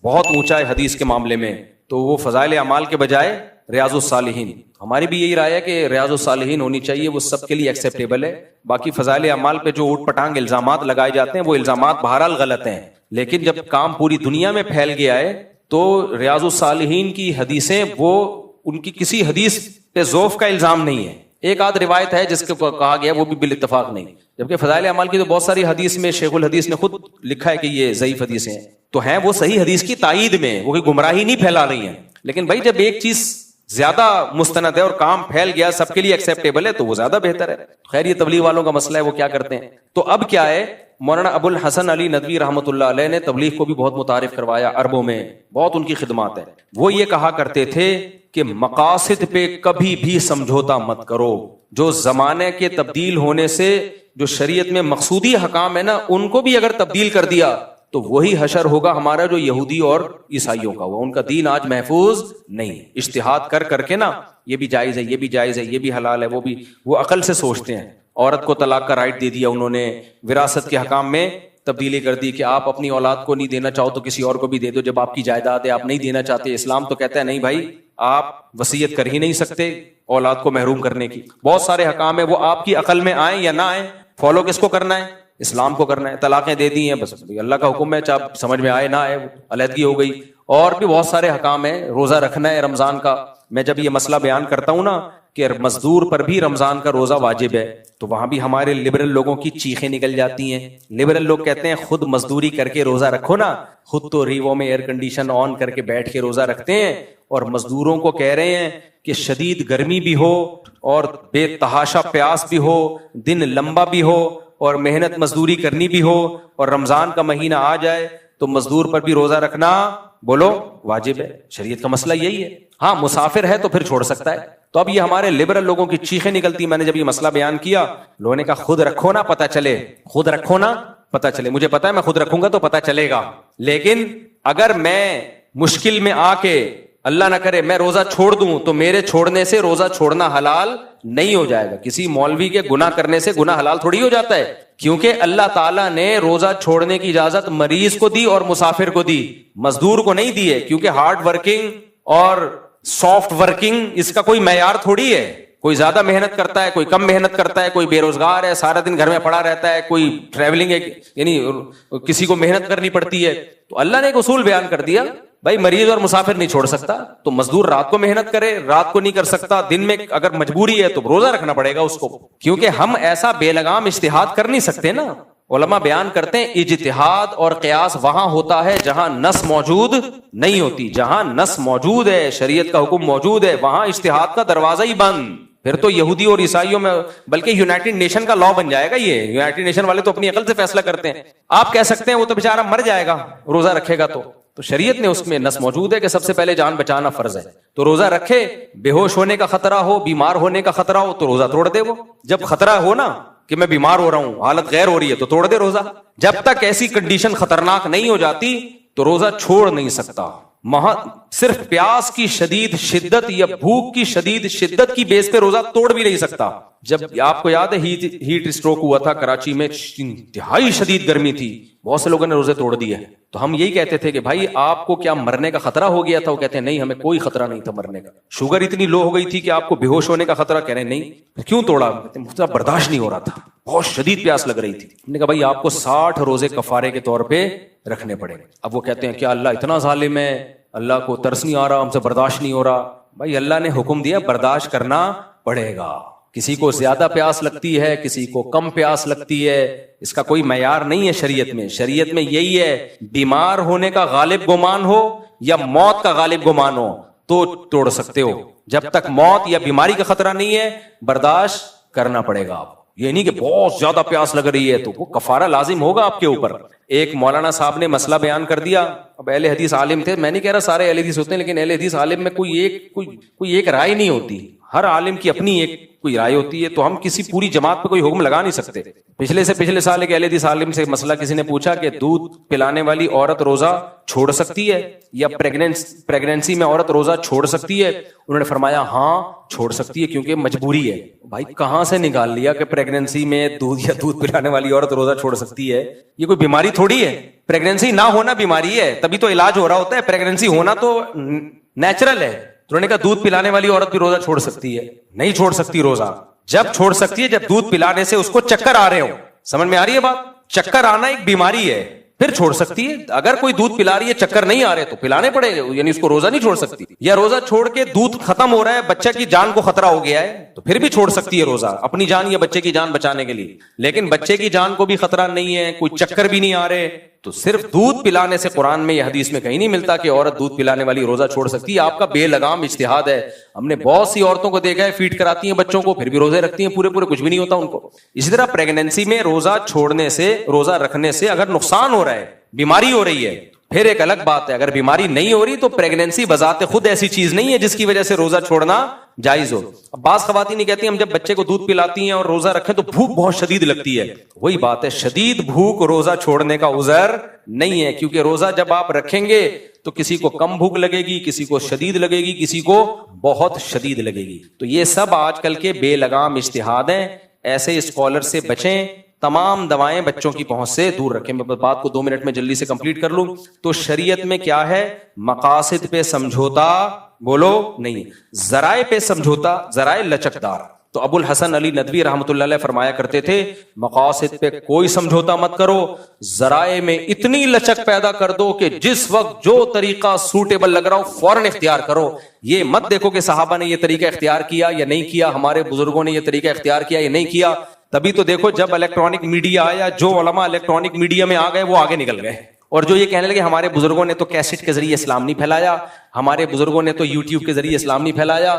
بہت اونچا ہے حدیث کے معاملے میں, تو وہ فضائل اعمال کے بجائے ریاض الصالحین. ہماری بھی یہی رائے ہے کہ ریاض الصالحین ہونی چاہیے, وہ سب کے لیے ایکسیپٹیبل ہے. باقی فضائل اعمال پہ جو اوٹ پٹانگ الزامات لگائے جاتے ہیں وہ الزامات بہرحال غلط ہیں, لیکن جب کام پوری دنیا میں پھیل گیا ہے تو ریاض الصالحین کی حدیثیں, وہ ان کی کسی حدیث پہ ضعف کا الزام نہیں ہے, ایک آدھ روایت ہے جس کو کہا گیا وہ بھی بالاتفاق نہیں، جبکہ فضائل اعمال کی تو بہت ساری حدیث میں شیخ الحدیث نے خود لکھا ہے کہ یہ ضعیف حدیثیں ہیں، تو ہیں وہ صحیح حدیث کی تائید میں، وہ کوئی گمراہی نہیں پھیلا رہی ہیں. لیکن بھائی جب ایک چیز زیادہ مستند ہے اور کام پھیل گیا، سب کے لیے ایکسیپٹیبل ہے، تو وہ زیادہ بہتر ہے. خیر یہ تبلیغ والوں کا مسئلہ ہے، وہ کیا کرتے ہیں. تو اب کیا ہے، مولانا ابو الحسن علی ندوی رحمۃ اللہ علیہ نے تبلیغ کو بھی بہت متعارف کروایا، عربوں میں بہت ان کی خدمات ہیں. وہ یہ کہا کرتے تھے کہ مقاصد پہ کبھی بھی سمجھوتا مت کرو. جو زمانے کے تبدیل ہونے سے جو شریعت میں مقصودی حکام ہے نا، ان کو بھی اگر تبدیل کر دیا تو وہی حشر ہوگا ہمارا جو یہودی اور عیسائیوں کا ہوا. ان کا دین آج محفوظ نہیں. اجتہاد کر کر کے نا، یہ بھی جائز ہے، یہ بھی جائز ہے، یہ بھی حلال ہے، وہ بھی، وہ عقل سے سوچتے ہیں. عورت کو طلاق کا رائٹ دے دیا انہوں نے، وراثت کے حکام میں تبدیلی کر دی کہ آپ اپنی اولاد کو نہیں دینا چاہو تو کسی اور کو بھی دے دو، جب آپ کی جائیداد ہے آپ نہیں دینا چاہتے. اسلام تو کہتا ہے نہیں بھائی، آپ وصیت کر ہی نہیں سکتے اولاد کو محروم کرنے کی. بہت سارے حکام ہیں، وہ آپ کی عقل میں آئیں یا نہ آئیں، فالو کس کو کرنا ہے؟ اسلام کو کرنا ہے. طلاقیں دے دی ہیں، بس اللہ کا حکم ہے، چاہے سمجھ میں آئے نہ آئے، علیحدگی ہو گئی. اور بھی بہت سارے حکام ہیں. روزہ رکھنا ہے رمضان کا، میں جب یہ مسئلہ بیان کرتا ہوں نا کہ مزدور پر بھی رمضان کا روزہ واجب ہے، تو وہاں بھی ہمارے لبرل لوگوں کی چیخیں نکل جاتی ہیں. لبرل لوگ کہتے ہیں خود مزدوری کر کے روزہ رکھو نا، خود تو ریووں میں ایئر کنڈیشن آن کر کے بیٹھ کے روزہ رکھتے ہیں، اور مزدوروں کو کہہ رہے ہیں کہ شدید گرمی بھی ہو اور بے تحاشا پیاس بھی ہو، دن لمبا بھی ہو اور محنت مزدوری کرنی بھی ہو، اور رمضان کا مہینہ آ جائے تو مزدور پر بھی روزہ رکھنا بولو واجب ہے. شریعت کا مسئلہ یہی ہے. ہاں مسافر ہے تو پھر چھوڑ سکتا ہے. تو اب یہ ہمارے لبرل لوگوں کی چیخیں نکلتی. میں نے جب یہ مسئلہ بیان کیا، لوگوں نے کہا خود رکھو نا پتہ چلے، خود رکھو نا پتہ چلے. مجھے پتا ہے میں خود رکھوں گا تو پتہ چلے گا، لیکن اگر میں مشکل میں آ کے اللہ نہ کرے میں روزہ چھوڑ دوں تو میرے چھوڑنے سے روزہ چھوڑنا حلال نہیں ہو جائے گا. کسی مولوی کے گناہ کرنے سے گناہ حلال تھوڑی ہو جاتا ہے، کیونکہ اللہ تعالیٰ نے روزہ چھوڑنے کی اجازت مریض کو دی اور مسافر کو دی، مزدور کو نہیں دی ہے. کیونکہ ہارڈ ورکنگ اور سافٹ ورکنگ اس کا کوئی معیار تھوڑی ہے. کوئی زیادہ محنت کرتا ہے، کوئی کم محنت کرتا ہے، کوئی بے روزگار ہے سارا دن گھر میں پڑا رہتا ہے، کوئی ٹریولنگ ہے، یعنی کسی کو محنت کرنی پڑتی ہے. تو اللہ نے ایک اصول بیان کر دیا، بھائی مریض اور مسافر نہیں چھوڑ سکتا تو مزدور رات کو محنت کرے، رات کو نہیں کر سکتا، دن میں اگر مجبوری ہے تو روزہ رکھنا پڑے گا اس کو. کیونکہ ہم ایسا بے لگام اجتہاد کر نہیں سکتے نا. علماء بیان کرتے ہیں اجتہاد اور قیاس وہاں ہوتا ہے جہاں نص موجود نہیں ہوتی. جہاں نص موجود ہے، شریعت کا حکم موجود ہے، وہاں اجتہاد کا دروازہ ہی بند. پھر تو یہودی اور عیسائیوں میں بلکہ یونائٹڈ نیشن کا لا بن جائے گا. یہ یونائٹڈ نیشن والے تو اپنی عقل سے فیصلہ کرتے ہیں. آپ کہہ سکتے ہیں وہ تو بیچارہ مر جائے گا روزہ رکھے گا تو شریعت نے اس میں نص موجود ہے کہ سب سے پہلے جان بچانا فرض ہے. تو روزہ رکھے، بے ہوش ہونے کا خطرہ ہو، بیمار ہونے کا خطرہ ہو تو روزہ توڑ دے. وہ جب خطرہ ہو نا کہ میں بیمار ہو رہا ہوں، حالت غیر ہو رہی ہے تو توڑ دے روزہ. جب تک ایسی کنڈیشن خطرناک نہیں ہو جاتی تو روزہ چھوڑ نہیں سکتا. صرف پیاس کی شدید شدت یا بھوک کی شدید شدت کی بیس پہ روزہ توڑ بھی نہیں سکتا. جب آپ کو یاد ہے ہیٹ اسٹروک ہوا تھا کراچی میں، انتہائی شدید گرمی تھی، بہت سے لوگوں نے روزے توڑ دیے. تو ہم یہی کہتے تھے کہ بھائی آپ کو کیا مرنے کا خطرہ ہو گیا تھا؟ وہ کہتے ہیں نہیں ہمیں کوئی خطرہ نہیں تھا مرنے کا. شوگر اتنی لو ہو گئی تھی کہ آپ کو بے ہوش ہونے کا خطرہ؟ کہہ رہے نہیں. کیوں توڑا؟ کہتے ہیں برداشت نہیں ہو رہا تھا، بہت شدید پیاس لگ رہی تھی. ہم نے کہا بھائی آپ کو 60 روزے کفارے کے طور پہ رکھنے پڑے. اب وہ کہتے ہیں کیا اللہ اتنا ظالم ہے، اللہ کو ترس نہیں آ رہا، ہم سے برداشت نہیں ہو رہا. بھائی اللہ نے حکم دیا برداشت کرنا پڑے گا. کسی کو زیادہ پیاس لگتی ہے، کسی کو کم پیاس لگتی ہے، اس کا کوئی معیار نہیں ہے شریعت میں. شریعت میں یہی ہے بیمار ہونے کا غالب گمان ہو یا موت کا غالب گمان ہو تو توڑ سکتے ہو. جب تک موت یا بیماری کا خطرہ نہیں ہے برداشت کرنا پڑے گا. آپ یہ نہیں کہ بہت زیادہ پیاس لگ رہی ہے تو وہ کفارہ لازم ہوگا آپ کے اوپر. ایک مولانا صاحب نے مسئلہ بیان کر دیا. اب اہل حدیث عالم تھے، میں نہیں کہہ رہا سارے اہل حدیث ہوتے ہیں، لیکن اہل حدیث عالم میں کوئی ایک رائے نہیں ہوتی. ہر عالم کی اپنی ایک کوئی رائے ہوتی ہے، تو ہم کسی پوری جماعت پہ کوئی حکم لگا نہیں سکتے. پچھلے سال ایک اہل حدیث عالم سے مسئلہ کسی نے پوچھا کہ دودھ پلانے والی عورت روزہ چھوڑ سکتی ہے یا پریگنینسی میں عورت روزہ چھوڑ سکتی ہے؟ انہوں نے فرمایا ہاں چھوڑ سکتی ہے کیونکہ مجبوری ہے. بھائی کہاں سے نکال لیا کہ پریگنینسی میں دودھ پلانے والی عورت روزہ چھوڑ سکتی ہے؟ یہ کوئی بیماری تھوڑی ہے. پریگنینسی نہ ہونا بیماری ہے، تبھی تو علاج ہو رہا ہوتا ہے. پریگنینسی ہونا تو نیچرل ہے. تو انہوں نے کہا دودھ پلانے والی عورت بھی روزہ چھوڑ سکتی ہے؟ نہیں چھوڑ سکتی روزہ. جب چھوڑ سکتی ہے جب دودھ پلانے سے اس کو چکر آ رہے ہو. سمجھ میں آ رہی ہے بات؟ چکر آنا ایک بیماری ہے. پھر چھوڑ سکتی ہے. اگر کوئی دودھ پلا رہی ہے, چکر نہیں آ رہے تو پلانے پڑے گا, یعنی اس کو روزہ نہیں چھوڑ سکتی. یا روزہ چھوڑ کے دودھ ختم ہو رہا ہے, بچہ کی جان کو خطرہ ہو گیا ہے, تو پھر بھی چھوڑ سکتی ہے روزہ, اپنی جان یا بچے کی جان بچانے کے لیے. لیکن بچے کی جان کو بھی خطرہ نہیں ہے, کوئی چکر بھی نہیں آ رہے, تو صرف دودھ پلانے سے قرآن میں یا حدیث میں کہیں نہیں ملتا کہ عورت دودھ پلانے والی روزہ چھوڑ سکتی ہے. آپ کا بے لگام اجتہاد ہے. ہم نے بہت سی عورتوں کو دیکھا ہے, فیڈ کراتی ہیں بچوں کو, پھر بھی روزے رکھتی ہیں پورے کچھ بھی نہیں ہوتا ان کو. اسی طرح پریگنینسی میں روزہ چھوڑنے سے, روزہ رکھنے سے اگر نقصان ہو رہا ہے, بیماری ہو رہی ہے, پھر ایک الگ بات ہے. اگر بیماری نہیں ہو رہی تو پریگنینسی بذات خود ایسی چیز نہیں ہے جس کی وجہ سے روزہ چھوڑنا جائز ہو. اب بعض خواتین کہتی ہیں ہم جب بچے کو دودھ پلاتی ہیں اور روزہ رکھیں تو بھوک بہت شدید لگتی ہے. وہی بات ہے, شدید بھوک روزہ چھوڑنے کا عذر نہیں ہے, کیونکہ روزہ جب آپ رکھیں گے تو کسی کو کم بھوک لگے گی, کسی کو شدید لگے گی, کسی کو بہت شدید لگے گی. تو یہ سب آج کل کے بے لگام اجتہاد ہیں. ایسے اسکالر سے بچیں, تمام دوائیں بچوں کی پہنچ سے دور رکھیں. میں بات کو 2 منٹ میں جلدی سے کمپلیٹ کر لوں. تو شریعت میں کیا ہے, مقاصد پہ سمجھوتا بولو نہیں, ذرائع پہ سمجھوتا, ذرائع لچکدار. تو ابو الحسن علی ندوی رحمۃ اللہ علیہ فرمایا کرتے تھے, مقاصد پہ کوئی سمجھوتا مت کرو, ذرائع میں اتنی لچک پیدا کر دو کہ جس وقت جو طریقہ سوٹیبل لگ رہا ہو فوراً اختیار کرو. یہ مت دیکھو کہ صحابہ نے یہ طریقہ اختیار کیا یا نہیں کیا, ہمارے بزرگوں نے یہ طریقہ اختیار کیا یا نہیں کیا. تبھی تو دیکھو جب الیکٹرانک میڈیا آیا, جو علماء الیکٹرانک میڈیا میں آ گئے وہ آگے نکل گئے, اور جو یہ کہنے لگے ہمارے بزرگوں نے تو کیسٹ کے ذریعے اسلام نہیں پھیلایا, ہمارے بزرگوں نے تو یوٹیوب کے ذریعے اسلام نہیں پھیلایا,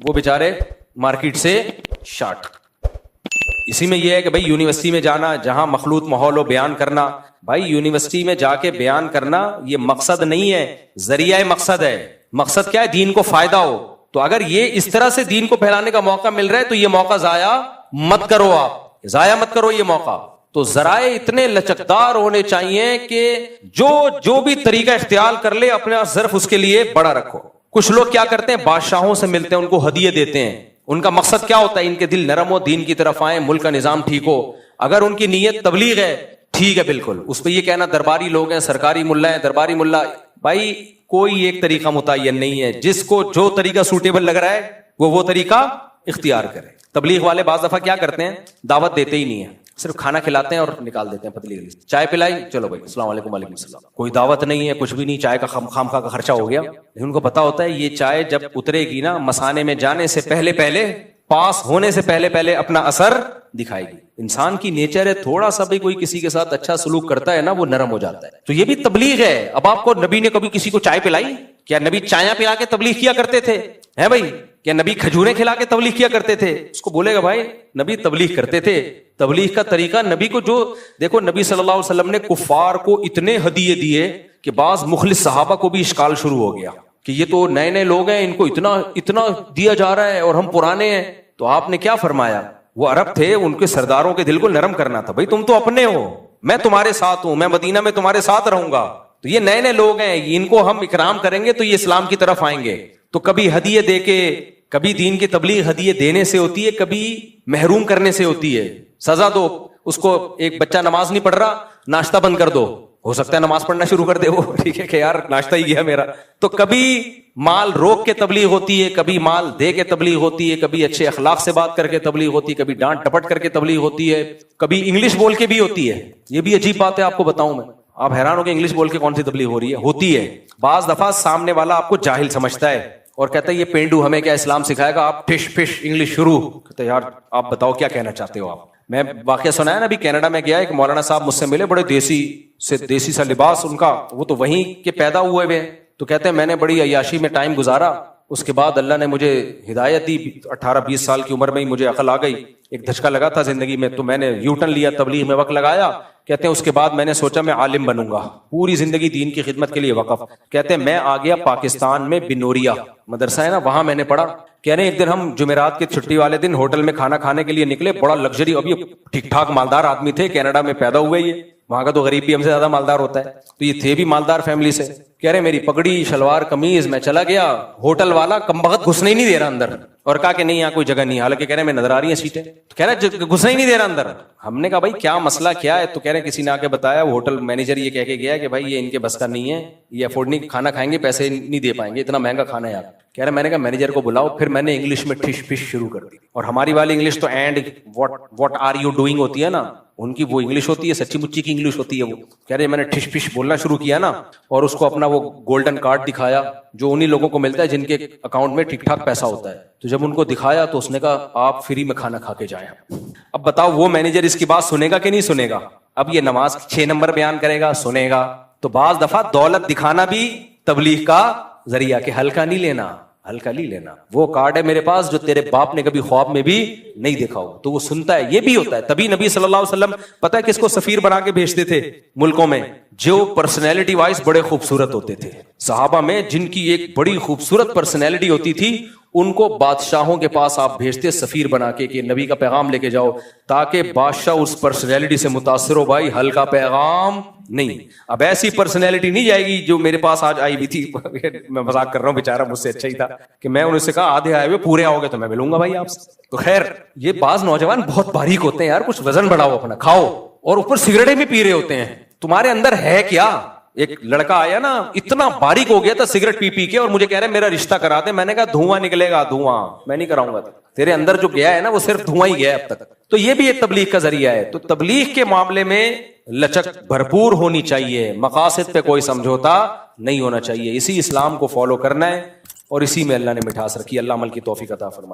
وہ بیچارے مارکیٹ سے شارٹ. اسی میں یہ ہے کہ بھائی یونیورسٹی میں جانا, جہاں مخلوط ماحول ہو بیان کرنا, بھائی یونیورسٹی میں جا کے بیان کرنا یہ مقصد نہیں ہے, ذریعہ مقصد ہے. مقصد کیا ہے, دین کو فائدہ ہو. تو اگر یہ اس طرح سے دین کو پھیلانے کا موقع مل رہا ہے تو یہ موقع ضائع مت کرو, آپ ضائع مت کرو یہ موقع. تو ذرائع اتنے لچکدار ہونے چاہیے کہ جو بھی طریقہ اختیار کر لے اپنا ظرف اس کے لیے بڑا رکھو. کچھ لوگ کیا کرتے ہیں, بادشاہوں سے ملتے ہیں, ان کو ہدیے دیتے ہیں. ان کا مقصد کیا ہوتا ہے, ان کے دل نرم ہو, دین کی طرف آئیں, ملک کا نظام ٹھیک ہو. اگر ان کی نیت تبلیغ ہے ٹھیک ہے بالکل, اس پہ یہ کہنا درباری لوگ ہیں, سرکاری ملا ہے, درباری ملا, بھائی کوئی ایک طریقہ متعین نہیں ہے. جس کو جو طریقہ سوٹیبل لگ رہا ہے وہ طریقہ اختیار کرے. تبلیغ والے بعض دفعہ کیا کرتے ہیں, دعوت دیتے ہی نہیں ہے, صرف کھانا کھلاتے ہیں اور نکال دیتے ہیں پتلی گلی. چائے پلائی, چلو بھائی السلام علیکم, وعلیکم السلام. کوئی دعوت نہیں ہے, کچھ بھی نہیں, چائے کا خامخواہ کا خرچہ ہو گیا. لیکن ان کو پتا ہوتا ہے یہ چائے جب اترے گی نا, مسانے میں جانے سے پہلے پاس ہونے سے پہلے اپنا اثر دکھائے گی. انسان کی نیچر ہے, تھوڑا سا بھی کوئی کسی کے ساتھ اچھا سلوک کرتا ہے نا وہ نرم ہو جاتا ہے. تو یہ بھی تبلیغ ہے. اب آپ کو نبی نے کبھی کسی کو چائے پلائی؟ کیا نبی چائیں پلا کے تبلیغ کیا کرتے تھے؟ ہے بھائی, کیا نبی کھجوریں کھلا کے تبلیغ کیا کرتے تھے؟ اس کو بولے گا بھائی نبی تبلیغ کرتے تھے. تبلیغ کا طریقہ نبی کو جو دیکھو, نبی صلی اللہ علیہ وسلم نے کفار کو اتنے ہدیے دیے کہ بعض مخلص صحابہ کو بھی اشکال شروع ہو گیا کہ یہ تو نئے لوگ ہیں, ان کو اتنا دیا جا رہا ہے اور ہم پرانے ہیں. تو آپ نے کیا فرمایا, وہ عرب تھے, ان کے سرداروں کے دل کو نرم کرنا تھا. بھائی تم تو اپنے ہو, میں تمہارے ساتھ ہوں, میں مدینہ میں تمہارے ساتھ رہوں گا. تو یہ نئے لوگ ہیں, ان کو ہم اکرام کریں گے تو یہ اسلام کی طرف آئیں گے. تو کبھی ہدیے دے کے, کبھی دین کی تبلیغ ہدیے دینے سے ہوتی ہے, کبھی محروم کرنے سے ہوتی ہے. سزا دو اس کو, ایک بچہ نماز نہیں پڑھ رہا, ناشتہ بند کر دو, ہو سکتا ہے نماز پڑھنا شروع کر دے وہ, ٹھیک ہے کہ یار ناشتہ ہی گیا میرا. تو کبھی مال روک کے تبلیغ ہوتی ہے, کبھی مال دے کے تبلیغ ہوتی ہے, کبھی اچھے اخلاق سے بات کر کے تبلیغ ہوتی ہے, کبھی ڈانٹ ٹپٹ کر کے تبلیغ ہوتی ہے, کبھی انگلش بول کے بھی ہوتی ہے. یہ بھی عجیب بات ہے, آپ کو بتاؤں میں, آپ حیران ہو کہ انگلش بول کے کون سی تبلیغ ہو رہی ہے. ہوتی ہے. بعض دفعہ سامنے والا آپ کو جاہل سمجھتا ہے اور کہتا ہے یہ پینڈو ہمیں کیا اسلام سکھائے گا, آپ فش انگلش شروع. کہتے یار آپ بتاؤ کیا کہنا چاہتے ہو آپ. میں واقعہ سنا ہے نا, ابھی کینیڈا میں گیا, ایک مولانا صاحب مجھ سے ملے, بڑے دیسی سا لباس ان کا, وہ تو وہیں کے پیدا ہوئے ہوئے. تو کہتے ہیں میں نے بڑی عیاشی میں ٹائم گزارا, اس کے بعد اللہ نے مجھے ہدایت دی, 18-20 سال کی عمر میں ہی مجھے عقل آ گئی, ایک دھچکا لگا تھا زندگی میں, تو میں نے یو ٹرن لیا, تبلیغ میں وقت لگایا. کہتے ہیں اس کے بعد میں نے سوچا میں عالم بنوں گا, پوری زندگی دین کی خدمت کے لیے وقف. کہتے ہیں میں آ گیا پاکستان میں, بنوریا مدرسہ ہے نا, وہاں میں نے پڑھا. کہہ رہے ایک دن ہم جمعرات کی چھٹی والے دن ہوٹل میں کھانا کھانے کے لیے نکلے, بڑا لگژری, ابھی ٹھیک ٹھاک مالدار آدمی تھے, کینیڈا میں پیدا ہوئے, یہ وہاں کا تو غریب بھی ہم سے زیادہ مالدار ہوتا ہے, تو یہ تھے بھی مالدار فیملی سے. کہہ رہے میری پگڑی شلوار قمیض, میں چلا گیا, ہوٹل والا کمبخت گھسنے ہی نہیں دے رہا اندر, اور کہا کہ نہیں یہاں کوئی جگہ نہیں, حالانکہ کہہ رہے میں نظر آ رہی ہیں سیٹیں, تو کہہ رہے گھسنے ہی نہیں دے رہا اندر. ہم نے کہا بھائی کیا مسئلہ کیا ہے؟ تو کہہ رہے کسی نے آ کے بتایا, وہ ہوٹل مینیجر یہ کہہ کے گیا کہ بھائی یہ ان کے بس کا نہیں ہے, یہ افورڈ نہیں, کھانا کھائیں گے پیسے نہیں دے پائیں گے, اتنا مہنگا کھانا ہے. آپ کہہ رہے میں نے کہا مینیجر کو بلاؤ. پھر میں نے انگلش میں ٹھش پش شروع کر دی, اور ہماری والی انگلش تو and what are you doing ہوتی ہے نا, ان کی وہ انگلش ہوتی ہے سچی مچی کی انگلش ہوتی ہے. وہ کہہ رہے میں نے ٹھش پش بولنا شروع کیا نا, اور اس کو اپنا وہ گولڈن کارڈ دکھایا جو انہی لوگوں کو ملتا ہے جن کے اکاؤنٹ میں ٹھیک ٹھاک پیسہ ہوتا ہے. تو جب ان کو دکھایا تو اس نے کہا آپ فری میں کھانا کھا کے جائیں. اب بتاؤ وہ مینیجر اس کی بات سنے گا کہ نہیں سنے گا؟ اب یہ نماز 6 نمبر بیان کرے گا, سنے گا. تو بعض دفعہ دولت دکھانا بھی تبلیغ کا ذریعہ, کہ ہلکا نہیں لینا, ہلکا نہیں لینا. وہ کارڈ ہے میرے پاس جو تیرے باپ نے کبھی خواب میں بھی نہیں دیکھا ہو, تو وہ سنتا ہے. یہ بھی ہوتا ہے. تبھی نبی صلی اللہ علیہ وسلم پتہ ہے کس کو سفیر بنا کے بھیجتے تھے ملکوں میں؟ جو پرسنالٹی وائز بڑے خوبصورت ہوتے تھے. صحابہ میں جن کی ایک بڑی خوبصورت پرسنالٹی ہوتی تھی ان کو بادشاہوں کے پاس آپ بھیجتے سفیر بنا کے کہ نبی کا پیغام لے کے جاؤ, تاکہ بادشاہ اس پرسنالٹی سے متاثر ہو, بھائی ہلکا پیغام نہیں. اب ایسی پرسنالٹی نہیں جائے گی جو میرے پاس آج آئی بھی تھی. میں مذاق کر رہا ہوں, بیچارہ مجھ سے اچھا ہی تھا کہ میں انہوں سے کہا آدھے آئے ہوئے پورے آؤ گے تو میں ملوں گا بھائی آپ سے. تو خیر یہ بعض نوجوان بہت باریک ہوتے ہیں یار, کچھ وزن بڑھاؤ اپنا, کھاؤ, اور اوپر سگریٹیں بھی پی رہے ہوتے ہیں. تمہارے اندر ہے کیا؟ ایک لڑکا آیا نا اتنا باریک ہو گیا تھا سگریٹ پی پی کے, اور مجھے کہہ رہے میرا رشتہ کرا دے. میں نے کہا دھواں نکلے گا, دھواں میں نہیں کراؤں گا. تیرے اندر جو گیا ہے نا وہ صرف دھواں ہی گیا ہے اب تک. تو یہ بھی ایک تبلیغ کا ذریعہ ہے. تو تبلیغ کے معاملے میں لچک بھرپور ہونی چاہیے, مقاصد پہ کوئی سمجھوتا نہیں ہونا چاہیے. اسی اسلام کو فالو کرنا ہے اور اسی میں اللہ نے مٹھاس رکھی. اللہ عمل کی توفیق عطا فرمائے.